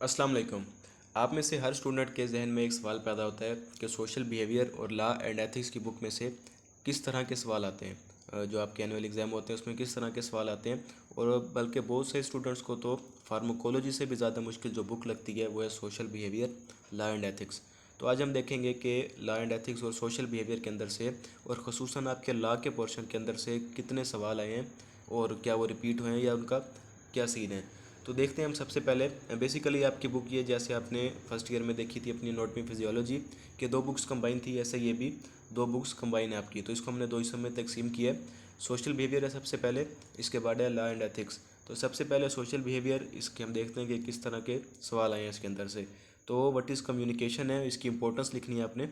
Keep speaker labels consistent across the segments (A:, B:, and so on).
A: अस्सलाम वालेकुम। आप में से हर स्टूडेंट के जहन में एक सवाल पैदा होता है कि सोशल बिहेवियर और लॉ एंड एथिक्स की बुक में से किस तरह के सवाल आते हैं। जो आपके एनुअल एग्ज़ाम होते हैं उसमें किस तरह के सवाल आते हैं। और बल्कि बहुत से स्टूडेंट्स को तो फार्माकोलॉजी से भी ज़्यादा मुश्किल जो बुक लगती है वो है social behaviour, law and ethics. तो आज हम देखेंगे कि लॉ एंड एथिक्स और सोशल बिहेवियर के अंदर से और ख़ुसूसन आपके लॉ के पोर्शन के अंदर से कितने सवाल आए हैं और क्या वो रिपीट हुए हैं या उनका क्या सीन है। तो देखते हैं हम सबसे पहले। बेसिकली आपकी बुक ये जैसे आपने फर्स्ट ईयर में देखी थी अपनी एनाटॉमी फिजियोलॉजी के दो बुक्स कंबाइन थी, ऐसे ये भी दो बुक्स कंबाइन है आपकी। तो इसको हमने दो हिस्सों में तकसीम किया है। सोशल बिहेवियर है सबसे पहले, इसके बाद है लॉ एंड एथिक्स। तो सबसे पहले सोशल बिहेवियर, इसके हम देखते हैं कि किस तरह के सवाल आए हैं इसके अंदर से। तो व्हाट इज़ कम्युनिकेशन है, इसकी इंपॉर्टेंस लिखनी है आपने।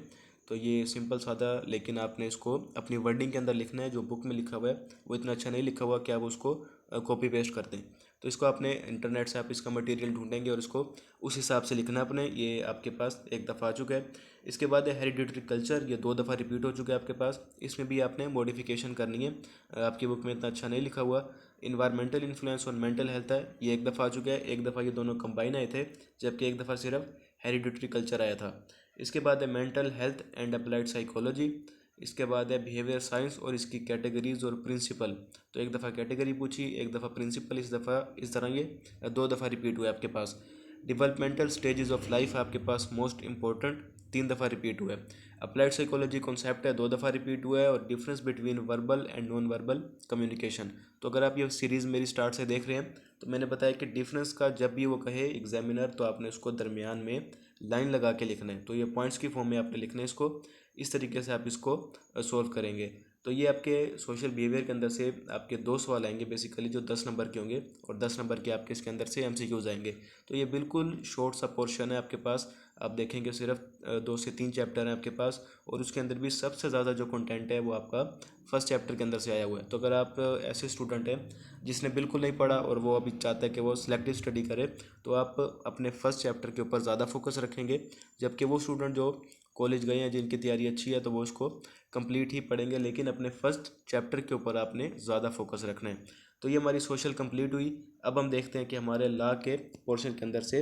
A: तो ये सिंपल सादा, लेकिन आपने इसको अपनी वर्डिंग के अंदर लिखना है। जो बुक में लिखा हुआ है वो इतना अच्छा नहीं लिखा हुआ कि आप उसको कॉपी पेस्ट कर दें। तो इसको आपने इंटरनेट से आप इसका मटेरियल ढूंढेंगे और इसको उस हिसाब से लिखना अपने। ये आपके पास एक दफ़ा आ चुका है। इसके बाद है हेरिडिटरी कल्चर, ये दो दफ़ा रिपीट हो चुका है आपके पास। इसमें भी आपने मॉडिफिकेशन करनी है, आपकी बुक में इतना अच्छा नहीं लिखा हुआ। इन्वायरमेंटल इन्फ्लुएंस और मेंटल हेल्थ है, ये एक दफ़ा आ चुका है। एक दफ़ा ये दोनों कंबाइन आए थे, जबकि एक दफ़ा सिर्फ हेरिडिटरी कल्चर आया था। इसके बाद है mental health and applied psychology. इसके बाद है बिहेवियर साइंस और इसकी कैटेगरीज और प्रिंसिपल। तो एक दफ़ा कैटेगरी पूछी, एक दफ़ा प्रिंसिपल, इस दफ़ा इस तरह ये दो दफ़ा रिपीट हुआ है आपके पास। डेवलपमेंटल स्टेजेस ऑफ लाइफ आपके पास मोस्ट इंपॉर्टेंट, तीन दफ़ा रिपीट हुआ है। अप्लाइड साइकोलॉजी कॉन्सेप्ट है, दो दफ़ा रिपीट हुआ है। और difference between verbal and non verbal communication. तो अगर आप ये सीरीज़ मेरी स्टार्ट से देख रहे हैं तो मैंने बताया कि डिफरेंस का जब भी वो कहे एग्जामिनर तो आपने उसको दरमियान में लाइन लगा के लिखना है। तो ये पॉइंट्स की फॉर्म में आपने लिखना है इसको। इस तरीके से आप इसको सॉल्व करेंगे। तो ये आपके सोशल बिहेवियर के अंदर से आपके दो सवाल आएंगे बेसिकली, जो 10 नंबर के होंगे। और 10 नंबर के आपके इसके अंदर से एमसीक्यूज आएंगे। तो ये बिल्कुल शॉर्ट सा पोर्शन है आपके पास। आप देखेंगे सिर्फ 2 से 3 चैप्टर हैं आपके पास। और उसके अंदर भी सबसे ज़्यादा जो कंटेंट है वो आपका फर्स्ट चैप्टर के अंदर से आया हुआ है। तो अगर आप ऐसे स्टूडेंट हैं जिसने बिल्कुल नहीं पढ़ा और वो अभी चाहता है कि वो सिलेक्टिव स्टडी करे, तो आप अपने फर्स्ट चैप्टर के ऊपर ज़्यादा फोकस रखेंगे। जबकि वो स्टूडेंट जो कॉलेज गए हैं, जिनकी तैयारी अच्छी है, तो वो उसको कंप्लीट ही पढ़ेंगे, लेकिन अपने फर्स्ट चैप्टर के ऊपर आपने ज़्यादा फोकस रखना है। तो ये हमारी सोशल कंप्लीट हुई। अब हम देखते हैं कि हमारे लॉ के पोर्शन के अंदर से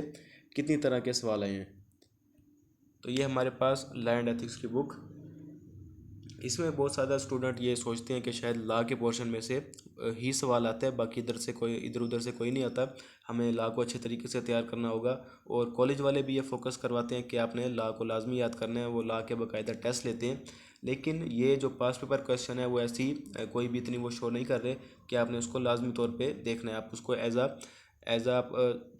A: कितनी तरह के सवाल आए हैं। तो ये हमारे पास लॉ एंड एथिक्स की बुक। इसमें बहुत ज़्यादा स्टूडेंट ये सोचते हैं कि शायद लॉ के पोर्शन में से ही सवाल आता है, बाकी इधर उधर से कोई नहीं आता। हमें लॉ को अच्छे तरीके से तैयार करना होगा। और कॉलेज वाले भी ये फोकस करवाते हैं कि आपने लॉ को लाजमी याद करना है, वो लॉ के बाकायदा टेस्ट लेते हैं। लेकिन ये जो पास पेपर क्वेश्चन है वो ऐसी कोई भी इतनी वो शो नहीं कर रहे कि आपने उसको लाजमी तौर पर देखना है। आप उसको एज आप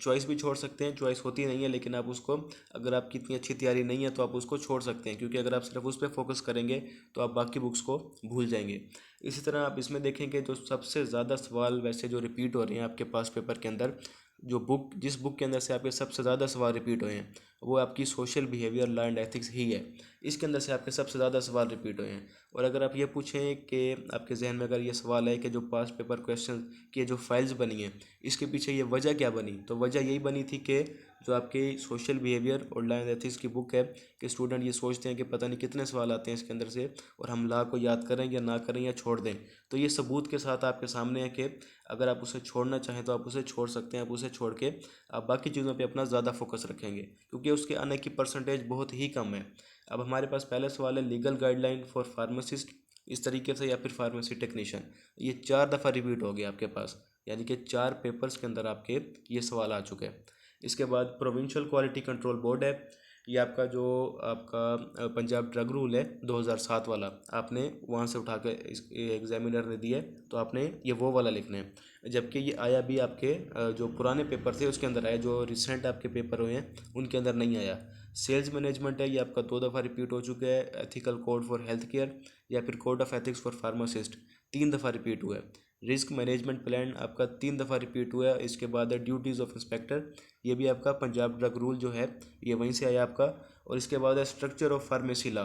A: चॉइस भी छोड़ सकते हैं, चॉइस होती नहीं है, लेकिन आप उसको, अगर आपकी इतनी अच्छी तैयारी नहीं है तो आप उसको छोड़ सकते हैं। क्योंकि अगर आप सिर्फ उस पर फोकस करेंगे तो आप बाकी बुक्स को भूल जाएंगे। इसी तरह आप इसमें देखेंगे जो सबसे ज़्यादा सवाल वैसे जो रिपीट हो रहे हैं आपके पास पेपर के अंदर, जिस बुक के अंदर से आपके सबसे ज़्यादा सवाल रिपीट हुए हैं वो आपकी social behaviour, law and ethics ही है। इसके अंदर से आपके सबसे ज़्यादा सवाल रिपीट हुए हैं। और अगर आप ये पूछें कि आपके जहन में अगर ये सवाल है कि जो पास पेपर क्वेश्चन की जो फाइल्स बनी हैं इसके पीछे ये वजह क्या बनी, तो वजह यही बनी थी कि जो आपके सोशल बिहेवियर और लॉ एंड एथिक्स की बुक है कि स्टूडेंट ये सोचते हैं कि पता नहीं कितने सवाल आते हैं इसके अंदर से और हम लॉ को याद करें या ना करें या छोड़ दें। तो ये सबूत के साथ आपके सामने है कि अगर आप उसे छोड़ना चाहें तो आप उसे छोड़ सकते हैं। आप उसे छोड़ के आप बाकी चीज़ों पे अपना ज़्यादा फोकस रखेंगे, क्योंकि उसके आने की परसेंटेज बहुत ही कम है। अब हमारे पास पहला सवाल है लीगल गाइडलाइन फॉर फार्मासिस्ट, इस तरीके से, या फिर फार्मेसी टेक्नीशियन। ये 4 दफ़ा रिपीट हो गया आपके पास, यानी कि 4 पेपर्स के अंदर आपके ये सवाल आ चुके हैं। इसके बाद प्रोविंशियल क्वालिटी कंट्रोल बोर्ड है। ये आपका जो आपका पंजाब ड्रग रूल है 2007 वाला, आपने वहाँ से उठा के इस एग्जामिनर ने दिया है तो आपने ये वो वाला लिखना है। जबकि ये आया भी आपके जो पुराने पेपर थे उसके अंदर आया, जो रिसेंट आपके पेपर हुए हैं उनके अंदर नहीं आया। सेल्स मैनेजमेंट है, ये आपका 2 दफ़ा रिपीट हो चुका है। Ethical code for health care या फिर code of ethics for pharmacist 3 दफ़ा रिपीट हुआ है। रिस्क मैनेजमेंट प्लान आपका 3 दफ़ा रिपीट हुआ है। इसके बाद है ड्यूटीज़ ऑफ इंस्पेक्टर, ये भी आपका पंजाब ड्रग रूल जो है ये वहीं से आया आपका। और इसके बाद है स्ट्रक्चर ऑफ फार्मेसी लॉ,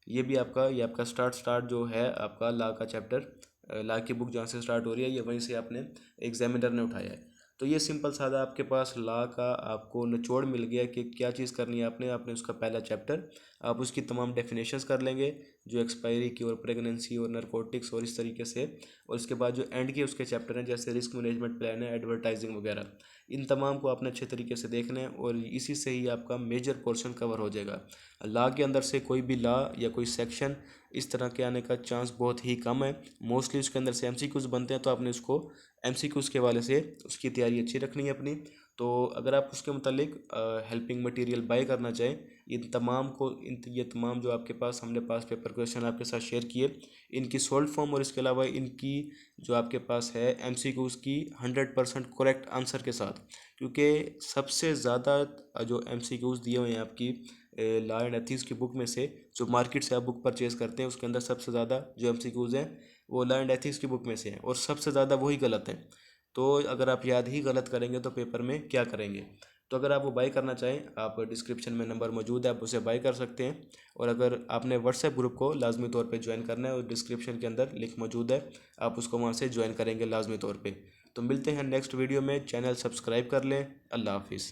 A: ये आपका स्टार्ट जो है आपका लॉ का चैप्टर, लॉ की बुक जहाँ से स्टार्ट हो रही है ये वहीं से आपने एग्जामिनर ने उठाया है। तो ये सिंपल सादा आपके पास लॉ का आपको निचोड़ मिल गया कि क्या चीज़ करनी है आपने उसका पहला चैप्टर, आप उसकी तमाम डेफिनेशंस कर लेंगे, जो एक्सपायरी की और प्रेगनेंसी और नारकोटिक्स और इस तरीके से। और इसके बाद जो एंड के उसके चैप्टर हैं जैसे रिस्क मैनेजमेंट प्लान है, एडवर्टाइजिंग वगैरह, इन तमाम को आपने अच्छे तरीके से देखना है और इसी से ही आपका मेजर पोर्शन कवर हो जाएगा। लॉ के अंदर से कोई भी लॉ या कोई सेक्शन इस तरह के आने का चांस बहुत ही कम है। मोस्टली उसके अंदर से एमसीक्यूज बनते हैं, तो आपने उसको एमसीक्यूज के वाले से उसकी तैयारी अच्छी रखनी है अपनी। तो अगर आप उसके मुतालिक हेल्पिंग मटेरियल बाय करना चाहें, ये तमाम जो आपके पास हमने पास पेपर क्वेश्चन आपके साथ शेयर किए, इनकी सॉल्व फॉर्म और इसके अलावा इनकी जो आपके पास है एमसीक्यूज की 100% करेक्ट आंसर के साथ, क्योंकि सबसे ज़्यादा जो एमसीक्यूज दिए हुए हैं आपकी लॉ एंड एथिक्स की बुक में से, जो मार्केट से आप बुक परचेज़ करते हैं उसके अंदर सबसे ज़्यादा जो एमसीक्यूज हैं वो लॉ एंड एथिक्स की बुक में से हैं और सबसे ज़्यादा वही गलत हैं। तो अगर आप याद ही गलत करेंगे तो पेपर में क्या करेंगे। तो अगर आप वो बाय करना चाहें, आप डिस्क्रिप्शन में नंबर मौजूद है, आप उसे बाय कर सकते हैं। और अगर आपने व्हाट्सएप ग्रुप को लाजमी तौर पे ज्वाइन करना है और डिस्क्रिप्शन के अंदर लिंक मौजूद है, आप उसको वहाँ से ज्वाइन करेंगे लाजमी तौर पे। तो मिलते हैं नेक्स्ट वीडियो में, चैनल सब्सक्राइब कर लें। अल्लाह हाफिज़।